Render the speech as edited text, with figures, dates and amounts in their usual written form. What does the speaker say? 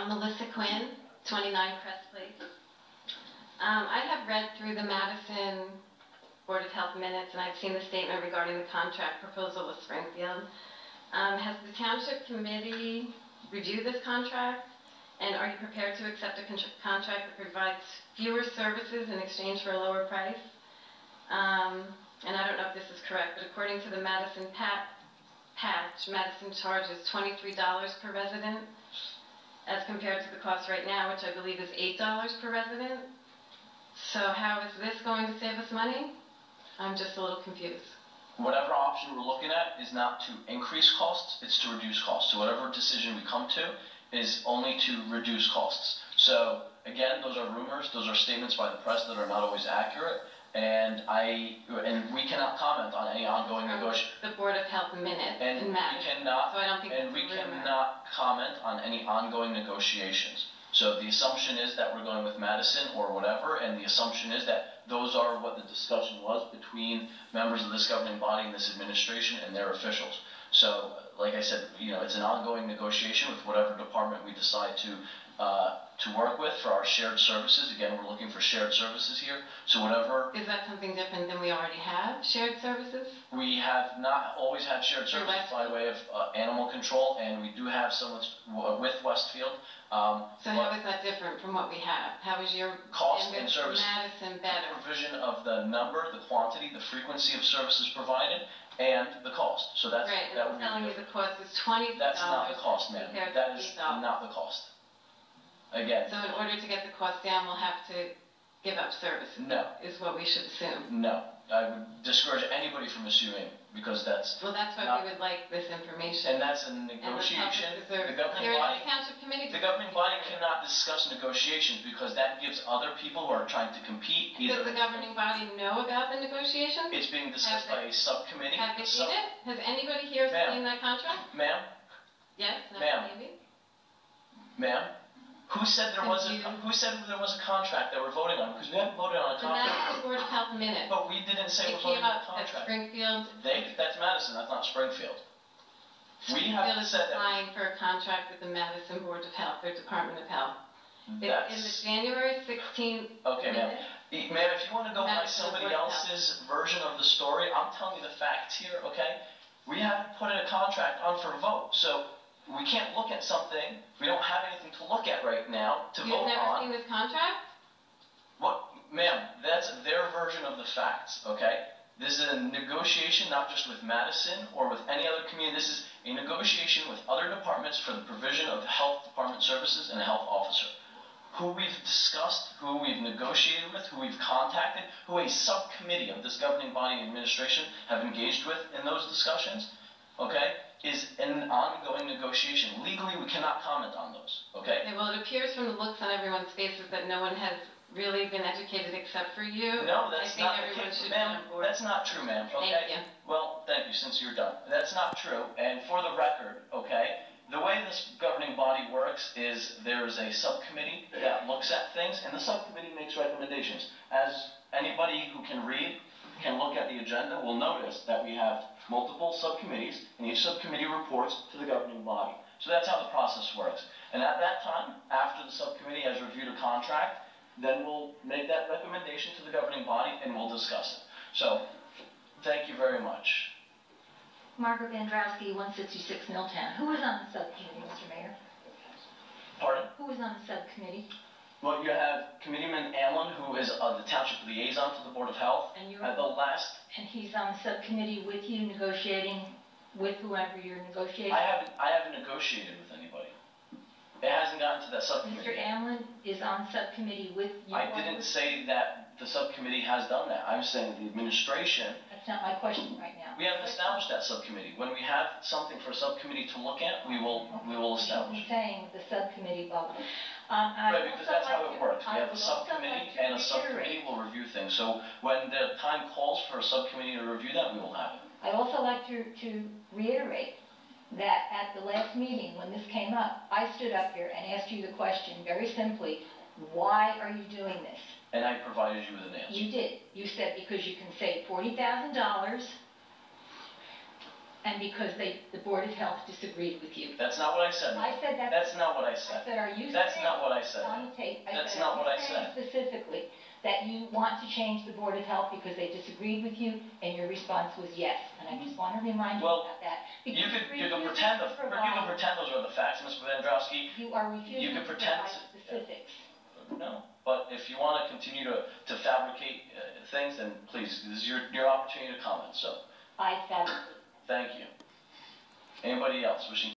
Melissa Quinn, 29 Crest Place. I have read through the Madison Board of Health minutes, and I've seen the statement regarding the contract proposal with Springfield. Has the Township Committee reviewed this contract? And are you prepared to accept a contract that provides fewer services in exchange for a lower price? And I don't know if this is correct, but according to the Madison patch, Madison charges $23 per resident, as compared to the cost right now, which I believe is $8 per resident. So how is this going to save us money? I'm just a little confused. Whatever option we're looking at is not to increase costs, it's to reduce costs. So whatever decision we come to is only to reduce costs. So again, those are rumors, those are statements by the press that are not always accurate, and we cannot comment on any ongoing negotiations. The Board of Health minute and in Madison. So I don't think we cannot comment on any ongoing negotiations. So the assumption is that we're going with Madison or whatever, and the assumption is that those are what the discussion was between members of this governing body and this administration and their officials. So, like I said, it's an ongoing negotiation with whatever department we decide to work with for our shared services. Again, we're looking for shared services here. So whatever. Is that something different than we already have, shared services? We have not always had shared services by way of animal control, and we do have some with Westfield. So how is that different from what we have? How is your cost and service Madison better? Provision of the number, the quantity, the frequency of services provided, and the cost. So that's right. And I'm telling you the cost is $20. That's not the cost, ma'am. That is not the cost. Again. So in order to get the cost down, we'll have to give up services. No. Is what we should assume. No. I would discourage anybody from assuming, because that's. Well, that's why we would like this information. And that's a negotiation. The governing body cannot discuss negotiations because that gives other people who are trying to compete. Does the governing body know about the negotiations? It's being discussed by a subcommittee. Have they seen it? Has anybody here seen that contract? Ma'am? Yes? Ma'am? Ma'am? Who said there was a contract that we're voting on? Because we haven't voted on a contract. The Madison Board of Health minutes. But we didn't say we're voting on a contract. Springfield. That's Madison. That's not Springfield. We have said that. Applying for a contract with the Madison Board of Health, their Department of Health. In the January 16th. Okay, ma'am. Ma'am, if you want to go by somebody else's version of the story, I'm telling you the facts here. Okay? We haven't put in a contract on for a vote, so. We can't look at something, we don't have anything to look at right now to vote on. You've never seen this contract? What, ma'am, that's their version of the facts, okay? This is a negotiation not just with Madison or with any other community. This is a negotiation with other departments for the provision of health department services and a health officer. Who we've discussed, who we've negotiated with, who we've contacted, who a subcommittee of this governing body and administration have engaged with in those discussions, okay? Is an ongoing negotiation. Legally, we cannot comment on those, okay? Well, it appears from the looks on everyone's faces that no one has really been educated except for you. No, that's not the case, ma'am. That's not true, ma'am, okay? Thank you. Well, thank you, since you're done. That's not true, and for the record, okay, the way this governing body works is there's a subcommittee that looks at things, and the subcommittee makes recommendations. As anybody who can read can look at the agenda will notice that we have multiple subcommittees, and each subcommittee reports to the governing body. So that's how the process works. And at that time, after the subcommittee has reviewed a contract, then we'll make that recommendation to the governing body and we'll discuss it. So, thank you very much. Marc Vandrowski, 166 Milltown. Who was on the subcommittee, Mr. Mayor? Pardon? Who was on the subcommittee? Well, you have Committeeman Allen, who is the Township liaison to the Board of Health. And you're at the last. And he's on the subcommittee with you, negotiating with whoever you're negotiating. I haven't negotiated with anybody. It hasn't gotten to that subcommittee. Mr. Allen is on subcommittee with you. I didn't say that the subcommittee has done that. I'm saying the administration. That's not my question right now. We haven't established that subcommittee. When we have something for a subcommittee to look at, we will establish. I'm saying the subcommittee vote. Right, because that's how it works. We have a subcommittee, and a subcommittee will review things. So when the time calls for a subcommittee to review that, we will have it. I'd also like to reiterate that at the last meeting, when this came up, I stood up here and asked you the question very simply, why are you doing this? And I provided you with an answer. You did. You said because you can save $40,000 and because the Board of Health disagreed with you. That's not what I said. I said that. That's not what I I said. said, are you That's saying not what I said. on the tape? That's said, not what I are you saying said. specifically that you want to change the Board of Health because they disagreed with you, and your response was yes. And I just want to remind you Well, about that. You Because can pretend those are the facts, Mr. Vandrowski. you are refusing You to can pretend. provide specifics. No, but if you want to continue to fabricate things, then please, this is your opportunity to comment. So, I fabricate. thank you. Anybody else wishing?